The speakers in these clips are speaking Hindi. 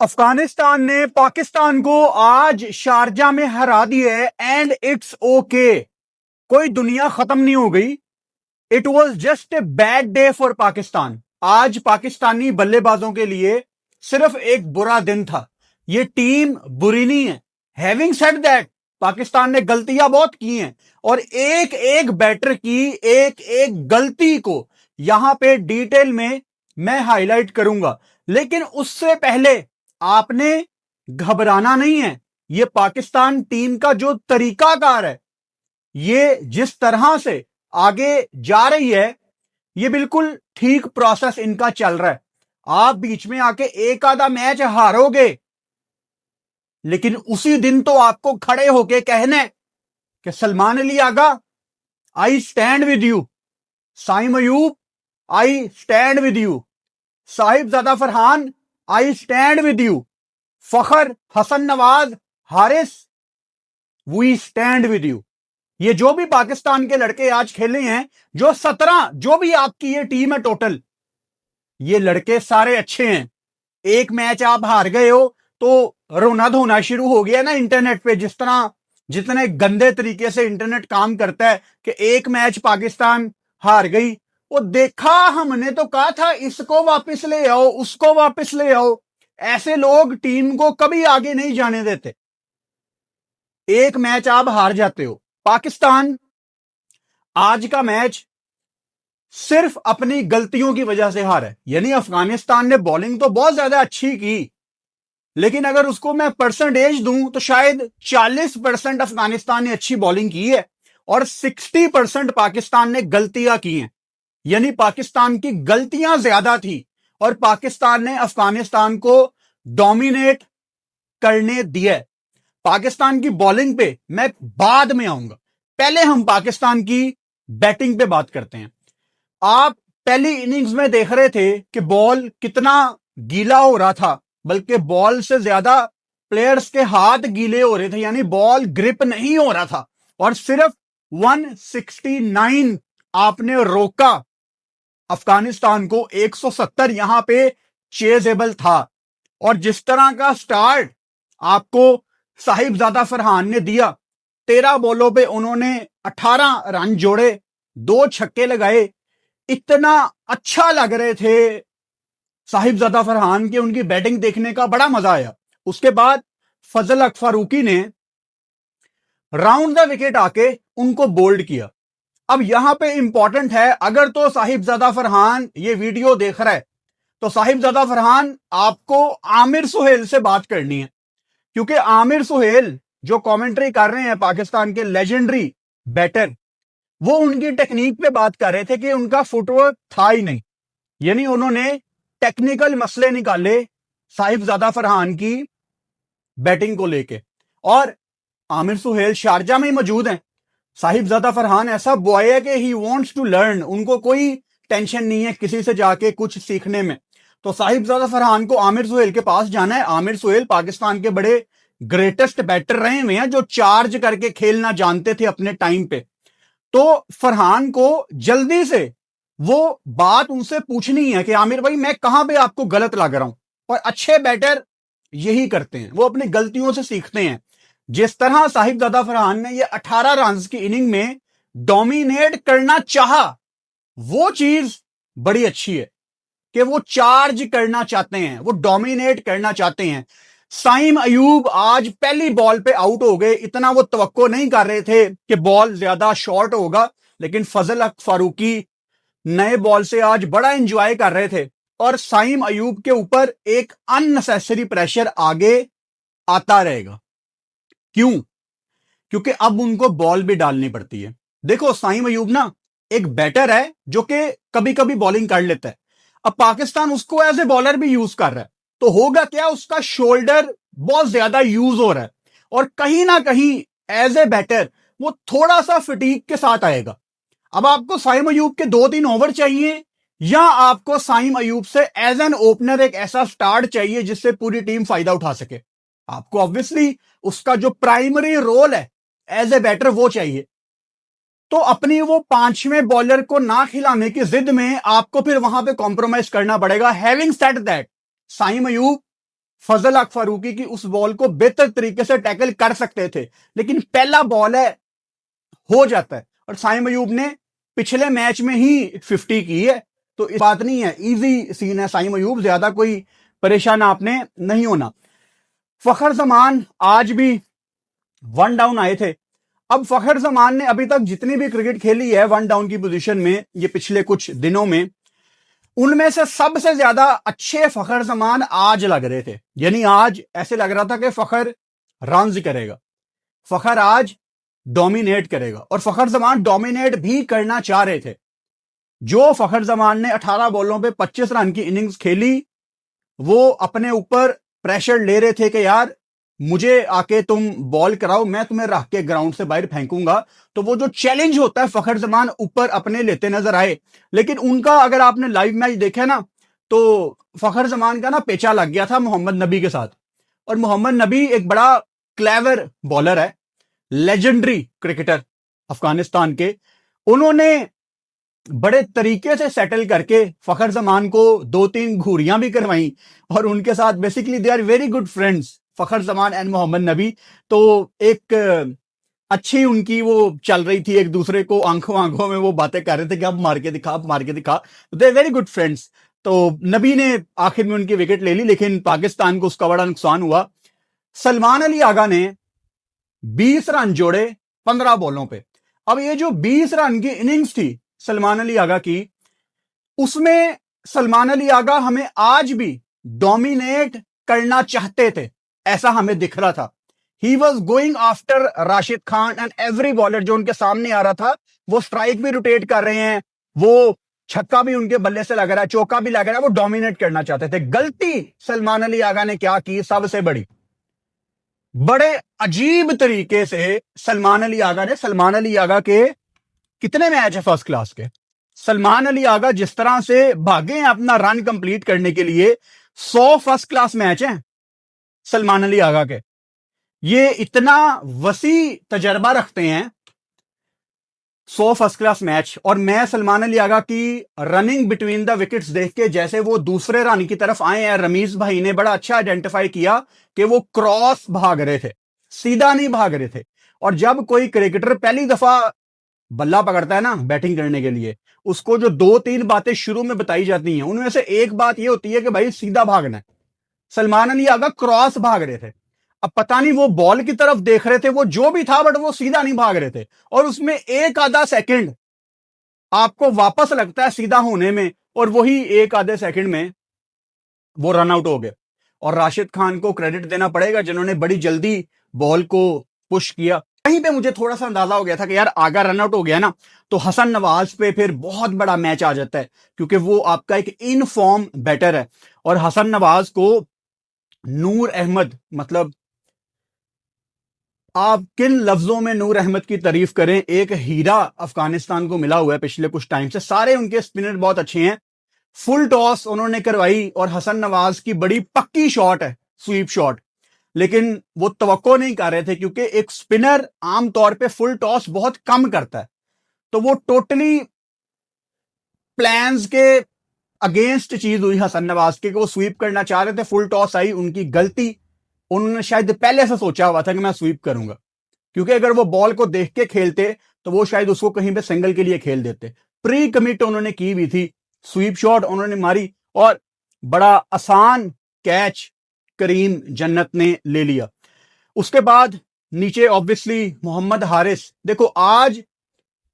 अफगानिस्तान ने पाकिस्तान को आज शारजा में हरा दिया है एंड इट्स ओके। कोई दुनिया खत्म नहीं हो गई। It was just a bad day for Pakistan. आज पाकिस्तानी बल्लेबाजों के लिए सिर्फ एक बुरा दिन था। ये टीम बुरी नहीं है। हैविंग सेड दैट, पाकिस्तान ने गलतियां बहुत की हैं और एक एक बैटर की एक एक गलती को यहां पे डिटेल में मैं हाईलाइट करूंगा। लेकिन उससे पहले आपने घबराना नहीं है। ये पाकिस्तान टीम का जो तरीकाकार है, ये जिस तरह से आगे जा रही है, ये बिल्कुल ठीक प्रोसेस इनका चल रहा है। आप बीच में आके एक आधा मैच हारोगे, लेकिन उसी दिन तो आपको खड़े होके कहना है कि Salman Ali Agha, I stand with you. Saim Ayub, I stand with you. Sahibzada Farhan, I stand with you. Fakhar, Hasan Nawaz, Haris, we stand with you. ये जो भी पाकिस्तान के लड़के आज खेले हैं, जो 17 जो भी आपकी ये टीम है टोटल, ये लड़के सारे अच्छे हैं। एक मैच आप हार गए हो तो रोना धोना शुरू हो गया ना इंटरनेट पे। जिस तरह जितने गंदे तरीके से इंटरनेट काम करता है कि एक मैच पाकिस्तान हार गई, वो देखा हमने तो कहा था इसको वापस ले आओ, उसको वापस ले आओ। ऐसे लोग टीम को कभी आगे नहीं जाने देते। एक मैच आप हार जाते हो। पाकिस्तान आज का मैच सिर्फ अपनी गलतियों की वजह से हारा है। यानी अफगानिस्तान ने बॉलिंग तो बहुत ज्यादा अच्छी की, लेकिन अगर उसको मैं परसेंटेज दूं तो शायद 40% अफगानिस्तान ने अच्छी बॉलिंग की है और 60% पाकिस्तान ने गलतियां की हैं। यानी पाकिस्तान की गलतियां ज्यादा थी और पाकिस्तान ने अफगानिस्तान को डोमिनेट करने दिया। पाकिस्तान की बॉलिंग पे मैं बाद में आऊंगा। पहले हम पाकिस्तान की बैटिंग पे बात करते हैं। आप पहली इनिंग्स में देख रहे थे कि बॉल कितना गीला हो रहा था, बल्कि बॉल से ज्यादा प्लेयर्स के हाथ गीले हो रहे थे। यानी बॉल ग्रिप नहीं हो रहा था और सिर्फ 169 आपने रोका अफगानिस्तान को। 170 यहां पे चेजेबल था। और जिस तरह का स्टार्ट आपको साहिबजादा फरहान ने दिया, 13 बॉलों पे उन्होंने 18 रन जोड़े, 2 छक्के लगाए। इतना अच्छा लग रहे थे साहिबजादा फरहान के, उनकी बैटिंग देखने का बड़ा मजा आया। उसके बाद फजल हक फारूकी ने राउंड द विकेट आके उनको बोल्ड किया। अब यहां पे इंपॉर्टेंट है, अगर तो साहिबजादा फरहान ये वीडियो देख रहा है तो साहिबजादा फरहान आपको आमिर सुहेल से बात करनी है। क्योंकि आमिर सुहेल जो कमेंट्री कर रहे हैं, पाकिस्तान के लेजेंडरी बैटर, वो उनकी टेक्निक पे बात कर रहे थे कि उनका फुटवर्क था ही नहीं। यानी उन्होंने टेक्निकल मसले निकाले साहिबजादा फरहान की बैटिंग को लेके। और आमिर सुहेल शारजा में ही मौजूद हैं। साहिबजादा फरहान ऐसा बॉय है कि ही वांट्स टू लर्न। उनको कोई टेंशन नहीं है किसी से जाके कुछ सीखने में। तो साहिबजादा फरहान को आमिर सुहेल के पास जाना है। आमिर सुहेल पाकिस्तान के बड़े ग्रेटेस्ट बैटर रहे हुए हैं, जो चार्ज करके खेलना जानते थे अपने टाइम पे। तो फरहान को जल्दी से वो बात उनसे पूछनी है कि आमिर भाई, मैं कहां पे आपको गलत लग रहा हूं। और अच्छे बैटर यही करते हैं, वो अपनी गलतियों से सीखते हैं। जिस तरह साहिबजादा फरहान ने ये 18 रन की इनिंग में डोमिनेट करना चाहा, वो चीज बड़ी अच्छी है कि वो चार्ज करना चाहते हैं, वो डोमिनेट करना चाहते हैं। साइम अयूब आज पहली बॉल पे आउट हो गए। इतना वो तवक्को नहीं कर रहे थे कि बॉल ज्यादा शॉर्ट होगा, लेकिन फजल हक फारूकी नए बॉल से आज बड़ा एंजॉय कर रहे थे। और साइम अयूब के ऊपर एक अननेसेसरी प्रेशर आगे आता रहेगा। क्यों? क्योंकि अब उनको बॉल भी डालनी पड़ती है। देखो, साइम अयूब ना एक बैटर है जो कि कभी कभी बॉलिंग कर लेता है। अब पाकिस्तान उसको एज ए बॉलर भी यूज कर रहा है, तो होगा क्या, उसका शोल्डर बहुत ज्यादा यूज हो रहा है और कहीं ना कहीं एज ए बैटर वो थोड़ा सा फटीक के साथ आएगा। अब आपको साइम अयूब के 2-3 ओवर चाहिए, या आपको साइम अयूब से एज एन ओपनर एक ऐसा स्टार्ट चाहिए जिससे पूरी टीम फायदा उठा सके। आपको ऑब्वियसली उसका जो प्राइमरी रोल है एज ए बैटर वो चाहिए। तो अपनी वो 5वें बॉलर को ना खिलाने की जिद में आपको फिर वहां पे कॉम्प्रोमाइज करना पड़ेगा। Having said that, Saim Ayub Fazal Haq Farooqi की उस बॉल को बेहतर तरीके से टैकल कर सकते थे, लेकिन पहला बॉल है, हो जाता है। और साइम अयूब ने पिछले मैच में ही 50 की है, तो इस बात नहीं है, इजी सीन है साइम अयूब, ज्यादा कोई परेशान आपने नहीं होना। फखर जमान आज भी वन डाउन आए थे। अब फखर जमान ने अभी तक जितनी भी क्रिकेट खेली है वन डाउन की पोजीशन में ये पिछले कुछ दिनों में, उनमें से सबसे ज्यादा अच्छे फखर जमान आज लग रहे थे। यानी आज ऐसे लग रहा था कि फखर रन्स करेगा, फखर आज डोमिनेट करेगा, और फखर जमान डोमिनेट भी करना चाह रहे थे। जो फखर जमान ने 18 बॉलों पे 25 रन की इनिंग्स खेली, वो अपने ऊपर प्रेशर ले रहे थे कि यार मुझे आके तुम बॉल कराओ, मैं तुम्हें रख के ग्राउंड से बाहर फेंकूंगा। तो वो जो चैलेंज होता है फखर जमान ऊपर अपने लेते नजर आए। लेकिन उनका अगर आपने लाइव मैच देखा ना, तो फखर जमान का ना पेचा लग गया था मोहम्मद नबी के साथ। और मोहम्मद नबी एक बड़ा क्लेवर बॉलर है, लेजेंडरी क्रिकेटर अफगानिस्तान के। उन्होंने बड़े तरीके से सेटल करके फखर जमान को 2-3 घूरियां भी करवाई, और उनके साथ basically they are very good friends, Fakhar Zaman and Mohammad Nabi. तो एक अच्छी उनकी वो चल रही थी, एक दूसरे को आंखों आंखों में वो बातें कर रहे थे कि अब मार के दिखा, अब मार के दिखा। They are very good friends. तो नबी ने आखिर में उनकी विकेट ले ली, लेकिन पाकिस्तान को उसका बड़ा नुकसान हुआ। सलमान अली आगा ने 20 रन जोड़े 15 बॉलों पे। अब ये जो 20 रन की इनिंग्स थी सलमान अली आगा की, उसमें सलमान अली आगा हमें आज भी डोमिनेट करना चाहते थे, ऐसा हमें दिख रहा था। He was going after Rashid Khan and every bowler जो उनके सामने आ रहा था। वो स्ट्राइक भी रोटेट कर रहे हैं, वो छक्का भी उनके बल्ले से लग रहा है, चौका भी लग रहा है, वो डोमिनेट करना चाहते थे। गलती सलमान अली आगा ने क्या की, सबसे बड़ी, बड़े अजीब तरीके से सलमान अली आगा के कितने मैच है फर्स्ट क्लास के, सलमान अली आगा जिस तरह से भागे हैं अपना रन कंप्लीट करने के लिए, 100 फर्स्ट क्लास मैच हैं सलमान अली आगा के। ये इतना वसी तजर्बा रखते हैं, 100 फर्स्ट क्लास मैच। और मैं सलमान अली आगा की रनिंग बिटवीन द विकेट्स देख के, जैसे वो दूसरे रन की तरफ आए हैं, रमीज भाई ने बड़ा अच्छा आइडेंटिफाई किया कि वो क्रॉस भाग रहे थे, सीधा नहीं भाग रहे थे। और जब कोई क्रिकेटर पहली दफा बल्ला पकड़ता है ना बैटिंग करने के लिए, उसको जो 2-3 बातें शुरू में बताई जाती हैं, उनमें से एक बात यह होती है कि भाई सीधा भागना है। सलमान अली आगा क्रॉस भाग रहे थे। अब पता नहीं वो बॉल की तरफ देख रहे थे, वो जो भी था, बट वो सीधा नहीं भाग रहे थे। और उसमें एक आधा सेकंड आपको वापस लगता है सीधा होने में, और वही एक आधे सेकंड में वो रन आउट हो गए। और राशिद खान को क्रेडिट देना पड़ेगा जिन्होंने बड़ी जल्दी बॉल को पुश किया। कहीं पे मुझे थोड़ा सा अंदाजा हो गया था कि यार आगा रन आउट हो गया ना, तो हसन नवाज पे फिर बहुत बड़ा मैच आ जाता है, क्योंकि वो आपका एक इन फॉर्म बैटर है। और हसन नवाज को नूर अहमद, मतलब आप किन लफ्जों में नूर अहमद की तारीफ करें, एक हीरा अफगानिस्तान को मिला हुआ है पिछले कुछ टाइम से। सारे उनके स्पिनर बहुत अच्छे हैं। फुल टॉस उन्होंने करवाई, और हसन नवाज की बड़ी पक्की शॉट है, स्वीप शॉट, लेकिन वो तवक्को नहीं कर रहे थे, क्योंकि एक स्पिनर आमतौर पे फुल टॉस बहुत कम करता है। तो वो टोटली प्लान्स के अगेंस्ट चीज हुई हसन नवाज के, कि वो स्वीप करना चाह रहे थे, फुल टॉस आई, उनकी गलती। उन्होंने शायद पहले से सोचा हुआ था कि मैं स्वीप करूंगा, क्योंकि अगर वो बॉल को देख के खेलते तो वो शायद उसको कहीं पे सिंगल के लिए खेल देते। प्री कमिट उन्होंने की हुई थी, स्वीप शॉट उन्होंने मारी, और बड़ा आसान कैच करीम जन्नत ने ले लिया। उसके बाद नीचे ऑब्वियसली मोहम्मद हारिस। देखो आज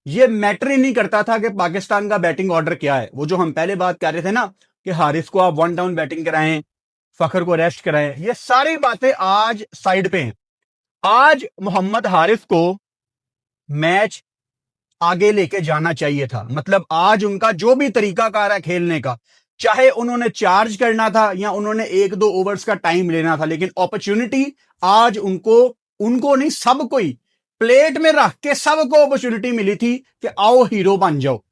ये मैटर ही नहीं करता था कि पाकिस्तान का बैटिंग ऑर्डर क्या है। वो जो हम पहले बात कर रहे थे ना कि हारिस को आप 1 डाउन बैटिंग कराएं, फखर को रेस्ट कराएं, ये सारी बातें आज साइड पे हैं। आज मोहम्मद हारिस को मैच आगे लेके जाना चाहिए था। मतलब आज उनका जो भी तरीकाकार है खेलने का, चाहे उन्होंने चार्ज करना था या उन्होंने 1-2 ओवर्स का टाइम लेना था, लेकिन अपॉर्चुनिटी आज उनको नहीं, सबको ही प्लेट में रख के सबको अपॉर्चुनिटी मिली थी कि आओ हीरो बन जाओ।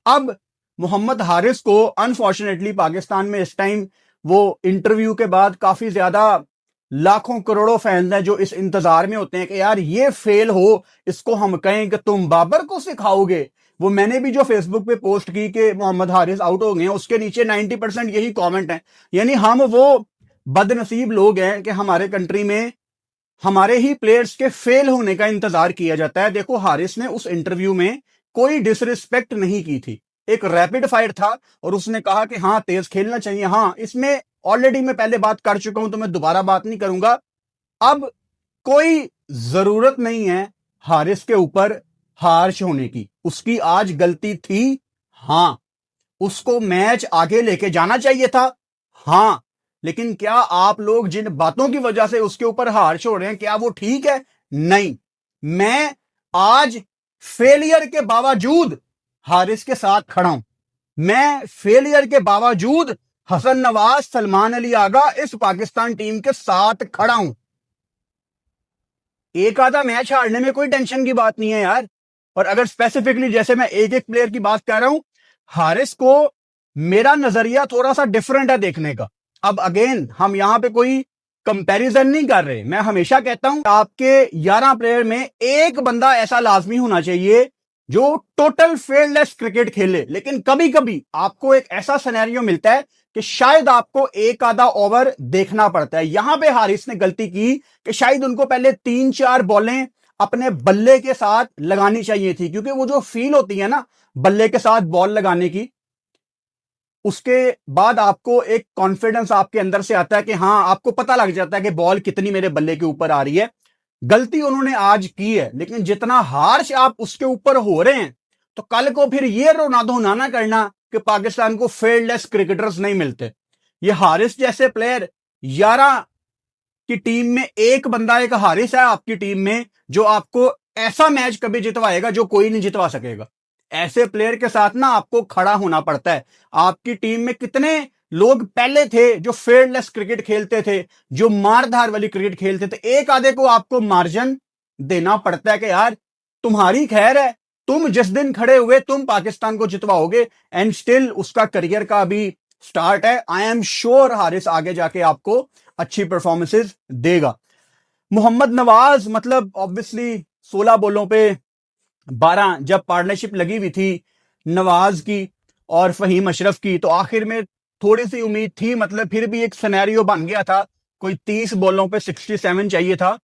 अब मोहम्मद हारिस को अनफॉर्चुनेटली पाकिस्तान में इस टाइम, वो इंटरव्यू के बाद काफी ज्यादा लाखों करोड़ों फैंस हैं जो इस इंतजार में होते हैं कि यार ये फेल हो, इसको हम कहें कि तुम बाबर को सिखाओगे। वो मैंने भी जो फेसबुक पे पोस्ट की कि मोहम्मद हारिस आउट हो गए हैं, उसके नीचे 90% यही कमेंट है। यानी हम वो बदनसीब लोग हैं कि हमारे कंट्री में हमारे ही प्लेयर्स के फेल होने का इंतजार किया जाता है। देखो हारिस ने उस इंटरव्यू में कोई डिसरिस्पेक्ट नहीं की थी, एक रैपिड फायर था और उसने कहा कि हाँ तेज खेलना चाहिए। हाँ, इसमें ऑलरेडी मैं पहले बात कर चुका हूं तो मैं दोबारा बात नहीं करूंगा। अब कोई जरूरत नहीं है हारिस के ऊपर हार्श होने की, उसकी आज गलती थी। हां, उसको मैच आगे लेके जाना चाहिए था। हां, लेकिन क्या आप लोग जिन बातों की वजह से उसके ऊपर हार्श हो रहे हैं, क्या वो ठीक है? नहीं। मैं आज फेलियर के बावजूद हारिस के साथ खड़ा हूं। मैं फेलियर के बावजूद हसन नवाज, सलमान अली आगा, इस पाकिस्तान टीम के साथ खड़ा हूं। एक आधा मैच हारने में कोई टेंशन की बात नहीं है यार। और अगर स्पेसिफिकली जैसे मैं एक एक प्लेयर की बात कर रहा हूं, हारिस को मेरा नजरिया थोड़ा सा डिफरेंट है देखने का। अब अगेन हम यहां पे कोई कंपैरिजन नहीं कर रहे। मैं हमेशा कहता हूं आपके 11 प्लेयर में एक बंदा ऐसा लाजमी होना चाहिए जो टोटल फेयरलेस क्रिकेट खेले। लेकिन कभी कभी आपको एक ऐसा सिनेरियो मिलता है कि शायद आपको एक आधा ओवर देखना पड़ता है। यहां पे हारिस ने गलती की कि शायद उनको पहले 3-4 बॉलें अपने बल्ले के साथ लगानी चाहिए थी, क्योंकि वो जो फील होती है ना बल्ले के साथ बॉल लगाने की, उसके बाद आपको एक कॉन्फिडेंस आपके अंदर से आता है कि हाँ, आपको पता लग जाता है कि बॉल कितनी मेरे बल्ले के ऊपर आ रही है। गलती उन्होंने आज की है, लेकिन जितना हार्श आप उसके ऊपर हो रहे हैं तो कल को फिर ये रोना धोना ना करना कि पाकिस्तान को फेयरलेस क्रिकेटर्स नहीं मिलते। ये हारिस जैसे प्लेयर 11 की टीम में एक बंदा, एक हारिस है आपकी टीम में, जो आपको ऐसा मैच कभी जितवाएगा जो कोई नहीं जितवा सकेगा। ऐसे प्लेयर के साथ ना आपको खड़ा होना पड़ता है। आपकी टीम में कितने लोग पहले थे जो फेयरलेस क्रिकेट खेलते थे, जो मारधार वाली क्रिकेट खेलते थे, एक आधे को आपको मार्जिन देना पड़ता है कि यार तुम्हारी खैर है, तुम जिस दिन खड़े हुए तुम पाकिस्तान को जितवाओगे। एंड स्टिल उसका करियर का अभी स्टार्ट है। आई एम श्योर हारिस आगे जाके आपको अच्छी परफॉर्मेंसेस देगा। मोहम्मद नवाज, मतलब ऑब्वियसली 16 बॉलों पे 12, जब पार्टनरशिप लगी हुई थी नवाज की और फहीम अशरफ की, तो आखिर में थोड़ी सी उम्मीद थी। मतलब फिर भी एक सिनेरियो बन गया था, कोई 30 बॉलों पे 67 चाहिए था,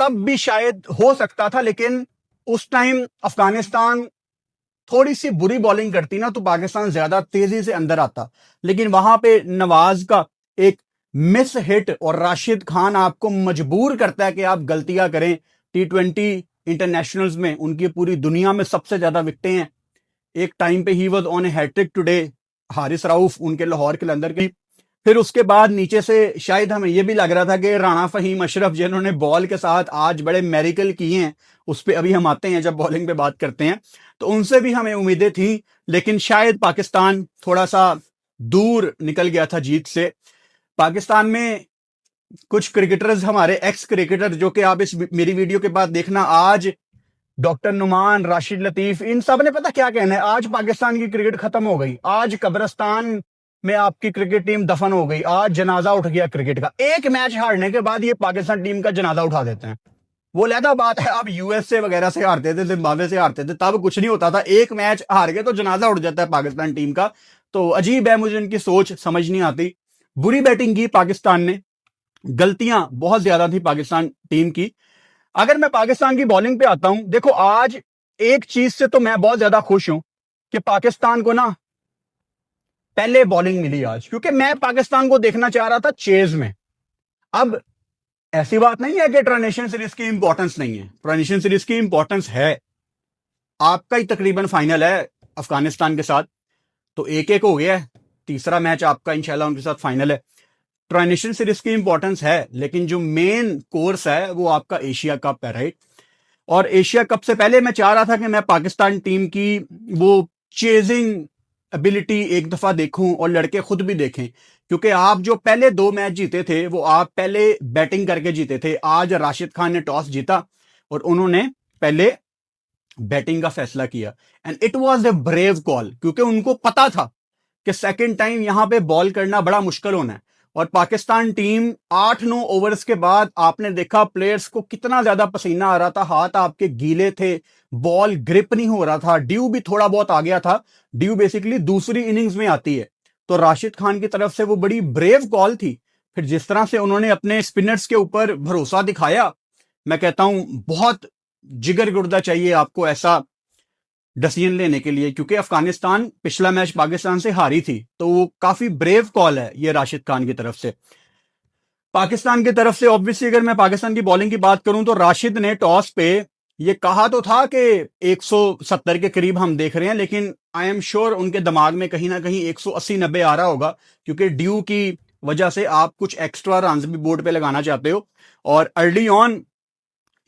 तब भी शायद हो सकता था। लेकिन उस टाइम अफगानिस्तान थोड़ी सी बुरी बॉलिंग करती ना तो पाकिस्तान ज्यादा तेजी से अंदर आता। लेकिन वहां पे नवाज का एक मिस हिट और राशिद खान आपको मजबूर करता है कि आप गलतियां करें। T20 इंटरनेशनल्स में उनकी पूरी दुनिया में सबसे ज्यादा विकेटें हैं। एक टाइम पे he was on a hattrick today, Haris Rauf उनके लाहौर के अंदर की। फिर उसके बाद नीचे से शायद हमें यह भी लग रहा था कि राणा फहीम अशरफ जिन्होंने बॉल के साथ आज बड़े मेरिकल किए हैं, उस पर अभी हम आते हैं जब बॉलिंग पे बात करते हैं, तो उनसे भी हमें उम्मीदें थी। लेकिन शायद पाकिस्तान थोड़ा सा दूर निकल गया था जीत से। पाकिस्तान में कुछ क्रिकेटर्स, हमारे एक्स क्रिकेटर, जो कि आप इस मेरी वीडियो के बाद देखना, आज डॉक्टर नुमान, राशिद लतीफ, इन सब ने पता क्या कहना है, आज पाकिस्तान की क्रिकेट खत्म हो गई, आज कब्रिस्तान में आपकी क्रिकेट टीम दफन हो गई, आज जनाजा उठ गया क्रिकेट का। एक मैच हारने के बाद ये पाकिस्तान टीम का जनाजा उठा देते हैं। वो लहदा बात है, आप यूएसए वगैरह से हारते थे, जिम्बाब्वे से हारते थे, तब कुछ नहीं होता था। एक मैच हार गए तो जनाजा उठ जाता है पाकिस्तान टीम का। तो अजीब है, मुझे इनकी सोच समझ नहीं आती। बुरी बैटिंग की पाकिस्तान ने, गलतियां बहुत ज्यादा थी पाकिस्तान टीम की। अगर मैं पाकिस्तान की बॉलिंग पे आता हूं, देखो आज एक चीज से तो मैं बहुत ज्यादा खुश हूं कि पाकिस्तान को ना पहले बॉलिंग मिली आज, क्योंकि मैं पाकिस्तान को देखना चाह रहा था चेज में। अब ऐसी बात नहीं है कि ट्रांजिशन सीरीज की इंपॉर्टेंस नहीं है, ट्रांजिशन सीरीज की इंपॉर्टेंस है। आपका ही तकरीबन फाइनल है अफगानिस्तान के साथ, तो 1-1 हो गया है, तीसरा मैच आपका इंशाल्लाह उनके साथ फाइनल है। ट्रांजिशन सीरीज की इंपॉर्टेंस है, लेकिन जो मेन कोर्स है वो आपका एशिया कप है, राइट। और एशिया कप से पहले मैं चाह रहा था कि मैं पाकिस्तान टीम की वो चेजिंग एबिलिटी एक दफा देखूं और लड़के खुद भी देखें, क्योंकि आप जो पहले 2 मैच जीते थे वो आप पहले बैटिंग करके जीते थे। आज राशिद खान ने टॉस जीता और उन्होंने पहले बैटिंग का फैसला किया, and it was a brave call, क्योंकि उनको पता था कि सेकंड टाइम यहां पे बॉल करना बड़ा मुश्किल होना है। और पाकिस्तान टीम 8-9 ओवर्स के बाद आपने देखा प्लेयर्स को कितना ज्यादा पसीना आ रहा था, हाथ आपके गीले थे, बॉल ग्रिप नहीं हो रहा था, ड्यू भी थोड़ा बहुत आ गया था। ड्यू बेसिकली दूसरी इनिंग्स में आती है। तो राशिद खान की तरफ से वो बड़ी ब्रेव कॉल थी फिर जिस तरह से उन्होंने अपने स्पिनर्स के ऊपर भरोसा दिखाया, मैं कहता हूं बहुत जिगर गुर्दा चाहिए आपको ऐसा डिसीजन लेने के लिए, क्योंकि अफगानिस्तान पिछला मैच पाकिस्तान से हारी थी, तो वो काफी ब्रेव कॉल है ये राशिद खान की तरफ से। पाकिस्तान की तरफ से ऑब्वियसली अगर मैं पाकिस्तान की बॉलिंग की बात करूं तो राशिद ने टॉस पे ये कहा तो था कि 170 के करीब हम देख रहे हैं, लेकिन आई एम श्योर उनके दिमाग में कहीं ना कहीं 180-90 आ रहा होगा, क्योंकि ड्यू की वजह से आप कुछ एक्स्ट्रा रन भी बोर्ड पे लगाना चाहते हो। और अर्ली ऑन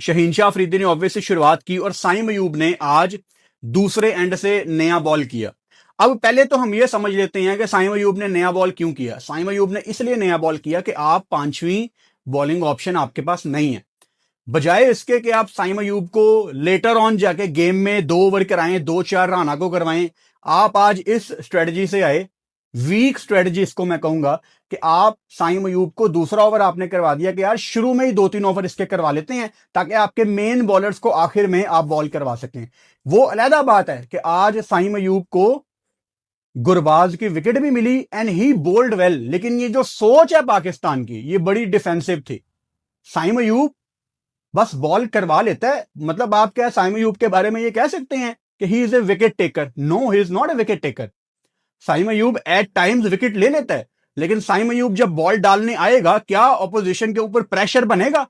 शहीन शाह अफरीदी ने ऑब्वियसली शुरुआत की और साइम अयूब ने आज दूसरे एंड से नया बॉल किया। अब पहले तो हम ये समझ लेते हैं कि साइम अयूब ने नया बॉल क्यों किया। साइम अयूब ने इसलिए नया बॉल किया कि आप पांचवी बॉलिंग ऑप्शन आपके पास नहीं है। बजाय इसके कि आप साइम अयूब को लेटर ऑन जाके गेम में 2 ओवर कराएं, 2-4 राना को करवाएं, आप आज इस स्ट्रेटजी से आए, वीक स्ट्रेटजी इसको मैं कहूंगा, कि आप साइम अयूब को दूसरा ओवर आपने करवा दिया कि यार शुरू में ही 2-3 ओवर इसके करवा लेते हैं ताकि आपके मेन बॉलर्स को आखिर में आप बॉल करवा सकें। वो अलहदा बात है कि आज साइम अयूब को गुरबाज की विकेट भी मिली एंड ही बोल्ड वेल, लेकिन ये जो सोच है पाकिस्तान की ये बड़ी डिफेंसिव थी। साइम अयूब बस बॉल करवा लेता है, मतलब आप क्या साइम अयूब के बारे में ये कह सकते हैं कि he is a wicket taker? No, he is not a wicket taker. Saim Ayub at times wicket ले लेता है, लेकिन साइम अयूब जब बॉल डालने आएगा क्या ऑपोजिशन के ऊपर प्रेशर बनेगा?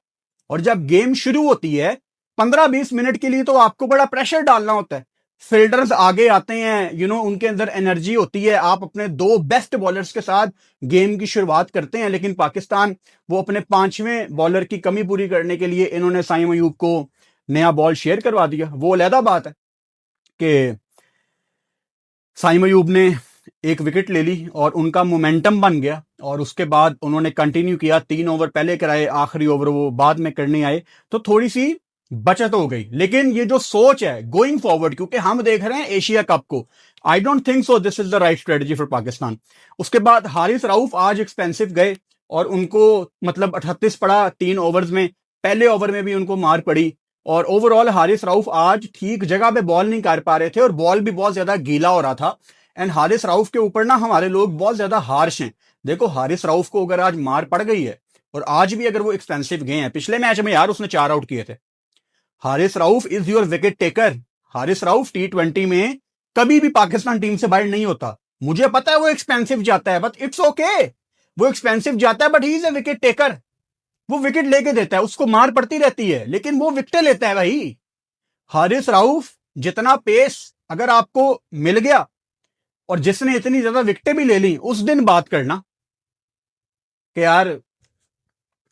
और जब गेम शुरू होती है 15-20 मिनट के लिए तो आपको बड़ा प्रेशर डालना होता है। फील्डर्स आगे आते हैं, उनके अंदर एनर्जी होती है, आप अपने 2 बेस्ट बॉलर्स के साथ गेम की शुरुआत करते हैं। लेकिन पाकिस्तान वो अपने 5वें बॉलर की कमी पूरी करने के लिए इन्होंने साइम अयूब को नया बॉल शेयर करवा दिया। वो अलहदा बात है कि साइम अयूब ने एक विकेट ले ली और उनका मोमेंटम बन गया, और उसके बाद उन्होंने कंटिन्यू किया। 3 ओवर पहले कराए, आखिरी ओवर वो बाद में करने आए, तो थोड़ी सी बचत हो गई। लेकिन ये जो सोच है गोइंग फॉरवर्ड, क्योंकि हम देख रहे हैं एशिया कप को, I don't think so this is the right strategy for Pakistan. उसके बाद हारिस रऊफ आज एक्सपेंसिव गए और उनको मतलब 38 पड़ा 3 ओवर्स में, पहले ओवर में भी उनको मार पड़ी, और ओवरऑल हारिस रऊफ आज ठीक जगह पे बॉल नहीं कर पा रहे थे और बॉल भी बहुत ज्यादा गीला हो रहा था। एंड हारिस रऊफ के ऊपर ना हमारे लोग बहुत ज्यादा हार्श हैं। देखो हारिस रऊफ को अगर आज मार पड़ गई है और आज भी अगर वो एक्सपेंसिव गए हैं, पिछले मैच में यार उसने 4 आउट किए थे। Haris Rauf is your wicket taker. Haris Rauf T20 में कभी भी पाकिस्तान टीम से बाहर नहीं होता। मुझे पता है वो एक्सपेंसिव जाता है, बट इट्स ओके, वो एक्सपेंसिव जाता है, but he is a wicket taker. वो विकेट लेके देता है, उसको मार पड़ती रहती है लेकिन वो विकेट लेता है भाई। हारिस रऊफ जितना पेस अगर आपको मिल गया और जिसने इतनी ज्यादा विकेटें भी ले ली, उस दिन बात करना कि यार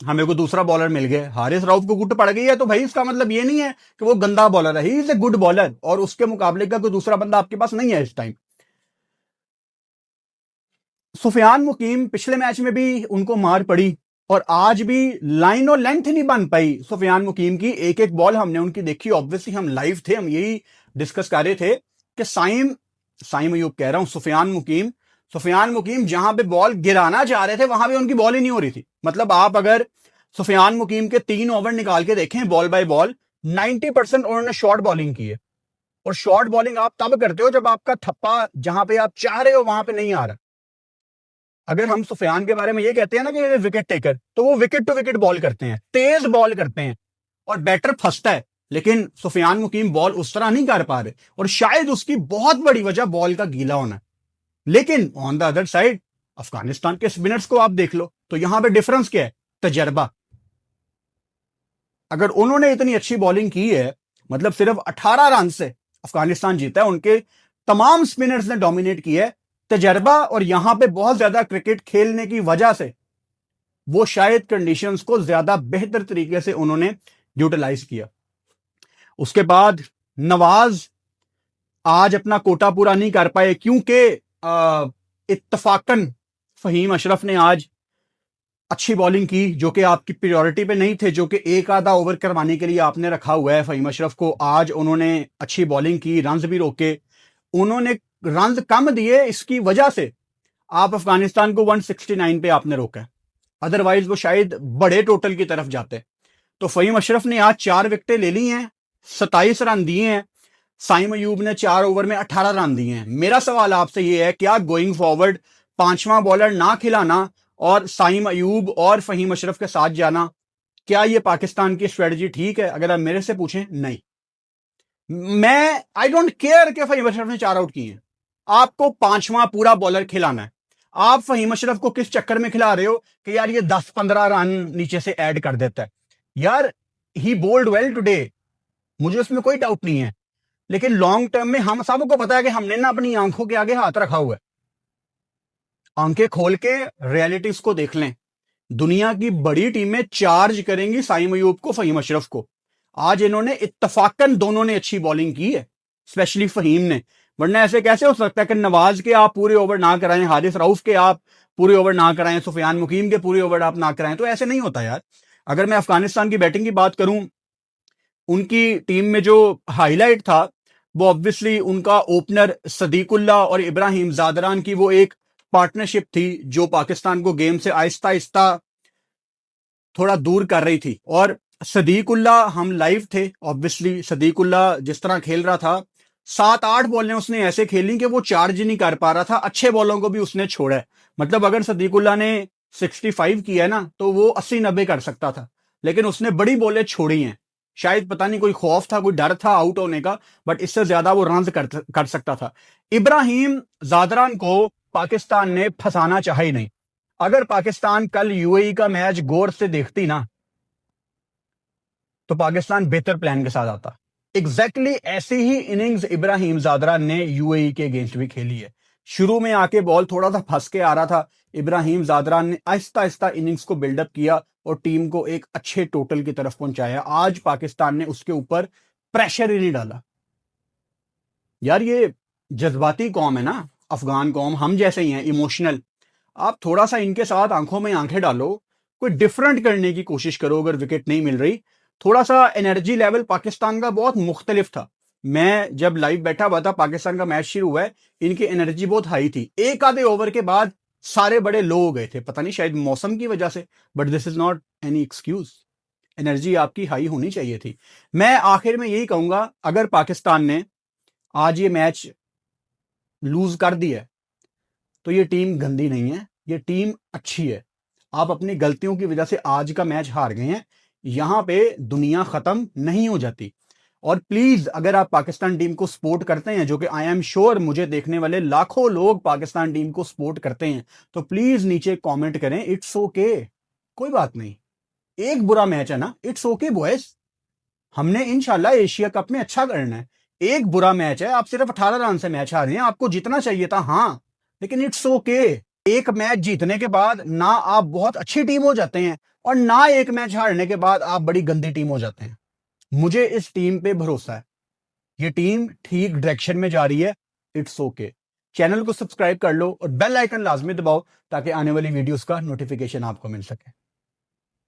हमें को दूसरा बॉलर मिल गया। हारिस रऊफ को गुट पड़ गई है तो भाई इसका मतलब ये नहीं है कि वो गंदा बॉलर है, ही इज ए गुड बॉलर, और उसके मुकाबले का कोई दूसरा बंदा आपके पास नहीं है इस टाइम। सुफियान मुकीम पिछले मैच में भी उनको मार पड़ी और आज भी लाइन और लेंथ नहीं बन पाई सुफियान मुकीम की। एक एक बॉल हमने उनकी देखी, ऑब्वियसली हम लाइव थे, हम यही डिस्कस कर रहे थे कि साइम अयूब कह रहा हूं, सुफियान मुकीम जहां पे बॉल गिराना चाह रहे थे वहां पे उनकी बॉल ही नहीं हो रही थी। मतलब आप अगर सुफियान मुकीम के 3 ओवर निकाल के देखें बॉल बाय बॉल, 90% उन्होंने शॉर्ट बॉलिंग की है। और शॉर्ट बॉलिंग आप तब करते हो जब आपका थप्पा जहां पे आप चाह रहे हो वहां पे नहीं आ रहा। अगर हम सुफियान के बारे में ये कहते हैं ना कि विकेट टेकर, तो वो विकेट टू विकेट बॉल करते हैं, तेज बॉल करते हैं और बैटर फंसता है। लेकिन सुफियान मुकीम बॉल उस तरह नहीं कर पा रहे और शायद उसकी बहुत बड़ी वजह बॉल का गीला होना है। लेकिन on the other side Afghanistan के स्पिनर्स को आप देख लो, तो यहां पे डिफरेंस क्या है? तजर्बा। अगर उन्होंने इतनी अच्छी बॉलिंग की है, मतलब सिर्फ 18 रन से अफगानिस्तान जीता है, उनके तमाम स्पिनर्स ने डोमिनेट किया है। तजर्बा और यहां पे बहुत ज्यादा क्रिकेट खेलने की वजह से वो शायद कंडीशंस को ज्यादा बेहतर तरीके से उन्होंने यूटिलाइज किया। उसके बाद नवाज आज अपना कोटा पूरा नहीं कर पाए क्योंकि इत्तफाकन फहीम अशरफ ने आज अच्छी बॉलिंग की, जो कि आपकी प्रायोरिटी पे नहीं थे, जो कि एक आधा ओवर करवाने के लिए आपने रखा हुआ है फहीम अशरफ को। आज उन्होंने अच्छी बॉलिंग की, रन्स भी रोके, उन्होंने रन्स कम दिए, इसकी वजह से आप अफगानिस्तान को 169 पे आपने रोका, अदरवाइज वो शायद बड़े टोटल की तरफ जाते। तो फहीम अशरफ ने आज 4 विकेटें ले ली हैं, 27 रन दिए हैं। साइम अयूब ने 4 ओवर में 18 रन दिए हैं। मेरा सवाल आपसे ये है, क्या गोइंग फॉरवर्ड 5वां बॉलर ना खिलाना और साइम अयूब और फहीम अशरफ के साथ जाना, क्या ये पाकिस्तान की स्ट्रेटजी ठीक है? अगर आप मेरे से पूछें, नहीं। मैं आई डोंट केयर कि फहीम अशरफ ने 4 आउट किए हैं, आपको 5वां पूरा बॉलर खिलाना है। आप फहीम अशरफ को किस चक्कर में खिला रहे हो कि यार ये 10-15 रन नीचे से ऐड कर देता है? यार ही बोल्ड वेल टुडे, मुझे उसमें कोई डाउट नहीं है, लेकिन लॉन्ग टर्म में हम सबको पता है कि हमने ना अपनी आंखों के आगे हाथ रखा हुआ है। आंखें खोल के रियलिटीज को देख लें। दुनिया की बड़ी टीमें चार्ज करेंगी साइम अयूब को, फहीम अशरफ को। आज इन्होंने इत्तफाकन दोनों ने अच्छी बॉलिंग की है, स्पेशली फहीम ने, वरना ऐसे कैसे हो सकता है कि नवाज के आप पूरे ओवर ना कराएं, हारिस रऊफ के आप पूरे ओवर ना कराएं, सुफियान मुकीम के पूरे ओवर आप ना कराएं, तो ऐसे नहीं होता यार। अगर मैं अफगानिस्तान की बैटिंग की बात करूं, उनकी टीम में जो हाईलाइट था वो ऑब्वियसली उनका ओपनर सदीकुल्ला और इब्राहिम जादरान की वो एक पार्टनरशिप थी जो पाकिस्तान को गेम से आहिस्ता आहिस्ता थोड़ा दूर कर रही थी। और सदीकुल्ला, हम लाइव थे ऑब्वियसली, सदीकुल्ला जिस तरह खेल रहा था, 7-8 बॉलें उसने ऐसे खेली कि वो चार्ज नहीं कर पा रहा था, अच्छे बॉलों को भी उसने छोड़ा है। मतलब अगर सदीकुल्ला ने 65 किया है ना, तो वो 80-90 कर सकता था, लेकिन उसने बड़ी बॉलें छोड़ी हैं। शायद पता नहीं कोई खौफ था, कोई डर था आउट होने का, बट इससे ज्यादा वो रन कर सकता था। इब्राहिम जादरान को पाकिस्तान ने फंसाना चाहा ही नहीं। अगर पाकिस्तान कल यूएई का मैच गौर से देखती ना, तो पाकिस्तान बेहतर प्लान के साथ आता। एग्जैक्टली ऐसी ही इनिंग्स इब्राहिम जादरान ने यूएई के अगेंस्ट भी खेली है। शुरू में आके बॉल थोड़ा सा फंस के आ रहा था, इब्राहिम जादरान ने आहिस्ता आहिस्ता इनिंग्स को बिल्डअप किया और टीम को एक अच्छे टोटल की तरफ पहुंचाया। आज पाकिस्तान ने उसके ऊपर प्रेशर ही नहीं डाला। यार ये जज्बाती कौम है ना, अफगान कौम, हम जैसे ही हैं, इमोशनल। आप थोड़ा सा इनके साथ आंखों में आंखें डालो, कोई डिफरेंट करने की कोशिश करो। अगर विकेट नहीं मिल रही, थोड़ा सा एनर्जी लेवल पाकिस्तान का बहुत मुख्तलिफ था। मैं जब लाइव बैठा हुआ था, पाकिस्तान का मैच शुरू हुआ है, इनकी एनर्जी बहुत हाई थी। एक आधे ओवर के बाद सारे बड़े लो हो गए थे, पता नहीं शायद मौसम की वजह से, but this is not any excuse. Energy आपकी हाई होनी चाहिए थी। मैं आखिर में यही कहूंगा, अगर पाकिस्तान ने आज ये मैच लूज कर दिया तो ये टीम गंदी नहीं है, ये टीम अच्छी है। आप अपनी गलतियों की वजह से आज का मैच हार गए हैं, यहां पे दुनिया खत्म नहीं हो जाती। और प्लीज, अगर आप पाकिस्तान टीम को सपोर्ट करते हैं, जो कि आई एम श्योर मुझे देखने वाले लाखों लोग पाकिस्तान टीम को सपोर्ट करते हैं, तो प्लीज नीचे कमेंट करें इट्स ओके, कोई बात नहीं, एक बुरा मैच है ना, इट्स ओके बॉयज, हमने इंशाल्लाह एशिया कप में अच्छा करना है। एक बुरा मैच है, आप सिर्फ 18 रन से मैच हारे हैं, आपको जीतना चाहिए था, हाँ, लेकिन इट्स ओके। एक मैच जीतने के बाद ना आप बहुत अच्छी टीम हो जाते हैं, और ना एक मैच हारने के बाद आप बड़ी गंदी टीम हो जाते हैं। मुझे इस टीम पे भरोसा है, ये टीम ठीक डायरेक्शन में जा रही है, इट्स ओके। चैनल को सब्सक्राइब कर लो और बेल आइकन लाजमी दबाओ ताकि आने वाली वीडियोस का नोटिफिकेशन आपको मिल सके।